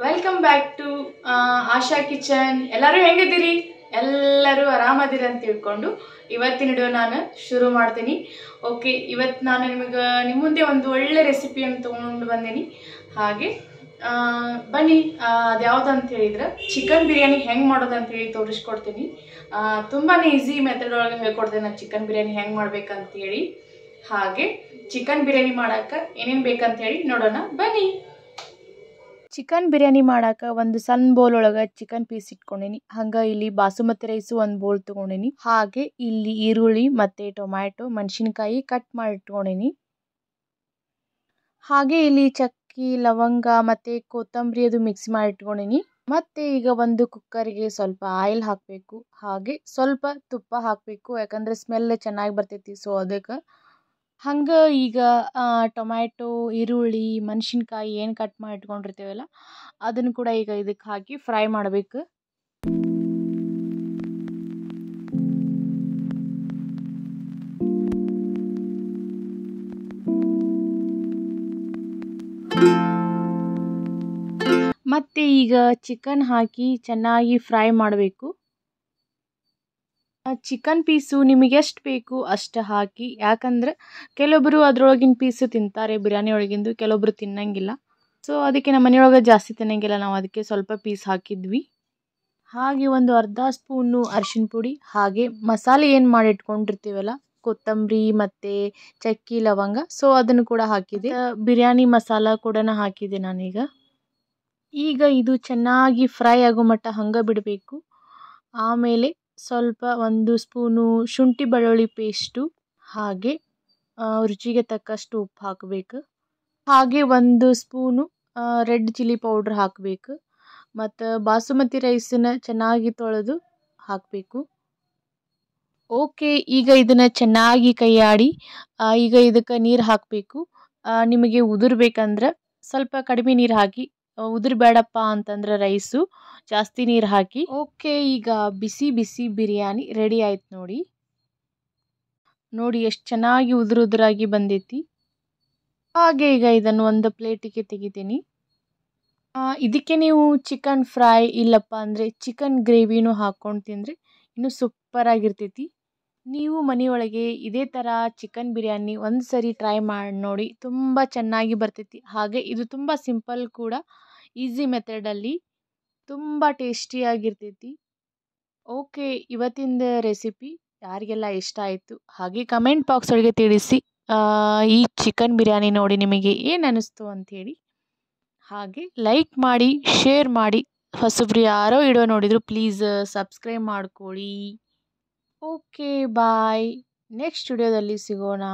Welcome back to Asha kitchen. ಎಲ್ಲರೂ ಹೆಂಗಿದ್ದೀರಿ? ಎಲ್ಲರೂ ಆರಾಮದಿರಿ ಅಂತ ತಿಳ್ಕೊಂಡು ಇವತ್ತಿನ ವಿಡಿಯೋ ನಾನು ಶುರು ಮಾಡ್ತೀನಿ. ಓಕೆ, ಇವತ್ತು ನಾನು ನಿಮ್ಮ ಮುಂದೆ ಒಂದು ಒಳ್ಳೆ ರೆಸಿಪಿಯನ್ನು ತೊಗೊಂಡು ಬಂದೀನಿ. ಹಾಗೆ ಬನ್ನಿ, ಅದು ಯಾವುದಂತ ಹೇಳಿದ್ರೆ ಚಿಕನ್ ಬಿರಿಯಾನಿ ಹೆಂಗೆ ಮಾಡೋದು ಅಂತೇಳಿ ತೋರಿಸ್ಕೊಡ್ತೀನಿ. ತುಂಬಾ ಈಸಿ ಮೆಥಡ್ ಒಳಗೆ ಹೇಳ್ಕೊಡ್ತೇನೆ ನಾನು ಚಿಕನ್ ಬಿರಿಯಾನಿ ಹೆಂಗೆ ಮಾಡ್ಬೇಕಂತೇಳಿ. ಹಾಗೆ ಚಿಕನ್ ಬಿರಿಯಾನಿ ಮಾಡೋಕೆ ಏನೇನು ಬೇಕಂತ ಹೇಳಿ ನೋಡೋಣ ಬನ್ನಿ. ಚಿಕನ್ ಬಿರಿಯಾನಿ ಮಾಡೋಕೆ ಒಂದು ಸಣ್ಣ ಬೌಲ್ ಒಳಗೆ ಚಿಕನ್ ಪೀಸ್ ಇಟ್ಕೊಂಡೀನಿ. ಹಂಗೆ ಇಲ್ಲಿ ಬಾಸುಮತಿ ರೈಸು ಒಂದು ಬೌಲ್ ತೊಗೊಂಡೀನಿ. ಹಾಗೆ ಇಲ್ಲಿ ಈರುಳ್ಳಿ ಮತ್ತು ಟೊಮ್ಯಾಟೊ ಮೆಣಸಿನ್ಕಾಯಿ ಕಟ್ ಮಾಡಿ ಇಟ್ಕೊಂಡೀನಿ. ಹಾಗೆ ಇಲ್ಲಿ ಚಕ್ಕಿ ಲವಂಗ ಮತ್ತು ಕೊತ್ತಂಬರಿ ಅದು ಮಿಕ್ಸ್ ಮಾಡಿ ಇಟ್ಕೊಂಡೀನಿ. ಮತ್ತು ಈಗ ಒಂದು ಕುಕ್ಕರ್ಗೆ ಸ್ವಲ್ಪ ಆಯಿಲ್ ಹಾಕಬೇಕು. ಹಾಗೆ ಸ್ವಲ್ಪ ತುಪ್ಪ ಹಾಕಬೇಕು, ಯಾಕಂದರೆ ಸ್ಮೆಲ್ ಚೆನ್ನಾಗಿ ಬರ್ತೈತಿ. ಸೊ ಅದಕ್ಕೆ ಹಂಗೆ ಈಗ ಟೊಮ್ಯಾಟೊ ಈರುಳ್ಳಿ ಮೆಣಸಿನ್ಕಾಯಿ ಏನು ಕಟ್ ಮಾಡಿ ಇಟ್ಕೊಂಡಿರ್ತೀವಲ್ಲ ಅದನ್ನು ಕೂಡ ಈಗ ಇದಕ್ಕೆ ಹಾಕಿ ಫ್ರೈ ಮಾಡಬೇಕು. ಮತ್ತು ಈಗ ಚಿಕನ್ ಹಾಕಿ ಚೆನ್ನಾಗಿ ಫ್ರೈ ಮಾಡಬೇಕು. ಚಿಕನ್ ಪೀಸು ನಿಮಗೆ ಎಷ್ಟು ಬೇಕು ಅಷ್ಟು ಹಾಕಿ, ಯಾಕಂದ್ರೆ ಕೆಲವೊಬ್ಬರು ಅದರೊಳಗಿನ ಪೀಸು ತಿಂತಾರೆ ಬಿರಿಯಾನಿ ಒಳಗಿಂದು, ಕೆಲವೊಬ್ಬರು ತಿನ್ನಂಗಿಲ್ಲ. ಸೊ ಅದಕ್ಕೆ ನಮ್ಮ ಮನೆಯೊಳಗೆ ಜಾಸ್ತಿ ತಿನ್ನಂಗಿಲ್ಲ, ನಾವು ಅದಕ್ಕೆ ಸ್ವಲ್ಪ ಪೀಸ್ ಹಾಕಿದ್ವಿ. ಹಾಗೆ ಒಂದು ಅರ್ಧ ಸ್ಪೂನು ಅರಿಶಿನ ಪುಡಿ, ಹಾಗೆ ಮಸಾಲೆ ಏನು ಮಾಡಿ ಇಟ್ಕೊಂಡಿರ್ತೀವಲ್ಲ ಕೊತ್ತಂಬರಿ ಮತ್ತು ಚಕ್ಕಿ ಲವಂಗ, ಸೊ ಅದನ್ನು ಕೂಡ ಹಾಕಿದೆ. ಬಿರಿಯಾನಿ ಮಸಾಲ ಕೂಡ ಹಾಕಿದೆ ನಾನೀಗ. ಈಗ ಇದು ಚೆನ್ನಾಗಿ ಫ್ರೈ ಆಗೋ ಮಟ್ಟ ಹಂಗೆ ಬಿಡಬೇಕು. ಆಮೇಲೆ ಸ್ವಲ್ಪ ಒಂದು ಸ್ಪೂನು ಶುಂಠಿ ಬೆಳ್ಳುಳ್ಳಿ ಪೇಸ್ಟು, ಹಾಗೆ ರುಚಿಗೆ ತಕ್ಕಷ್ಟು ಉಪ್ಪು ಹಾಕಬೇಕು. ಹಾಗೆ ಒಂದು ಸ್ಪೂನು ರೆಡ್ ಚಿಲ್ಲಿ ಪೌಡ್ರ್ ಹಾಕಬೇಕು. ಮತ್ತು ಬಾಸುಮತಿ ರೈಸನ್ನ ಚೆನ್ನಾಗಿ ತೊಳೆದು ಹಾಕಬೇಕು. ಓಕೆ, ಈಗ ಇದನ್ನು ಚೆನ್ನಾಗಿ ಕೈಯಾಡಿ ಈಗ ಇದಕ್ಕೆ ನೀರು ಹಾಕಬೇಕು. ನಿಮಗೆ ಉದುರ್ಬೇಕಂದ್ರೆ ಸ್ವಲ್ಪ ಕಡಿಮೆ ನೀರು ಹಾಕಿ, ಉದುರ್ಬೇಡಪ್ಪ ಅಂತಂದ್ರೆ ರೈಸು ಜಾಸ್ತಿ ನೀರು ಹಾಕಿ. ಓಕೆ, ಈಗ ಬಿಸಿ ಬಿಸಿ ಬಿರಿಯಾನಿ ರೆಡಿ ಆಯ್ತು ನೋಡಿ. ಎಷ್ಟು ಚೆನ್ನಾಗಿ ಉದುರಾಗಿ ಬಂದೈತಿ. ಹಾಗೆ ಈಗ ಇದನ್ನು ಒಂದು ಪ್ಲೇಟಿಗೆ ತೆಗಿತೀನಿ. ಇದಕ್ಕೆ ನೀವು ಚಿಕನ್ ಫ್ರೈ ಇಲ್ಲಪ್ಪ ಅಂದರೆ ಚಿಕನ್ ಗ್ರೇವಿನೂ ಹಾಕ್ಕೊಂಡು ತಿಂದರೆ ಇನ್ನೂ ಸೂಪರಾಗಿರ್ತೈತಿ. ನೀವು ಮನೆಯೊಳಗೆ ಇದೇ ಥರ ಚಿಕನ್ ಬಿರಿಯಾನಿ ಒಂದು ಸರಿ ಟ್ರೈ ಮಾಡಿ ನೋಡಿ, ತುಂಬ ಚೆನ್ನಾಗಿ ಬರ್ತೈತಿ. ಹಾಗೆ ಇದು ತುಂಬ ಸಿಂಪಲ್ ಕೂಡ, ಈಸಿ ಮೆಥಡಲ್ಲಿ ತುಂಬ ಟೇಸ್ಟಿಯಾಗಿರ್ತೈತಿ. ಓಕೆ, ಇವತ್ತಿನ ರೆಸಿಪಿ ಯಾರಿಗೆಲ್ಲ ಇಷ್ಟ ಆಯಿತು ಹಾಗೆ ಕಮೆಂಟ್ ಬಾಕ್ಸ್ ಒಳಗೆ ತಿಳಿಸಿ. ಈ ಚಿಕನ್ ಬಿರಿಯಾನಿ ನೋಡಿ ನಿಮಗೆ ಏನು ಅನ್ನಿಸ್ತು ಅಂಥೇಳಿ. ಹಾಗೆ ಲೈಕ್ ಮಾಡಿ, ಶೇರ್ ಮಾಡಿ. ಹೊಸಬ್ರು ಯಾರೋ ವಿಡಿಯೋ ನೋಡಿದ್ರು ಪ್ಲೀಸ್ ಸಬ್ಸ್ಕ್ರೈಬ್ ಮಾಡ್ಕೊಳ್ಳಿ. ಓಕೆ, ಬಾಯ್. ನೆಕ್ಸ್ಟ್ ವಿಡಿಯೋದಲ್ಲಿ ಸಿಗೋಣ.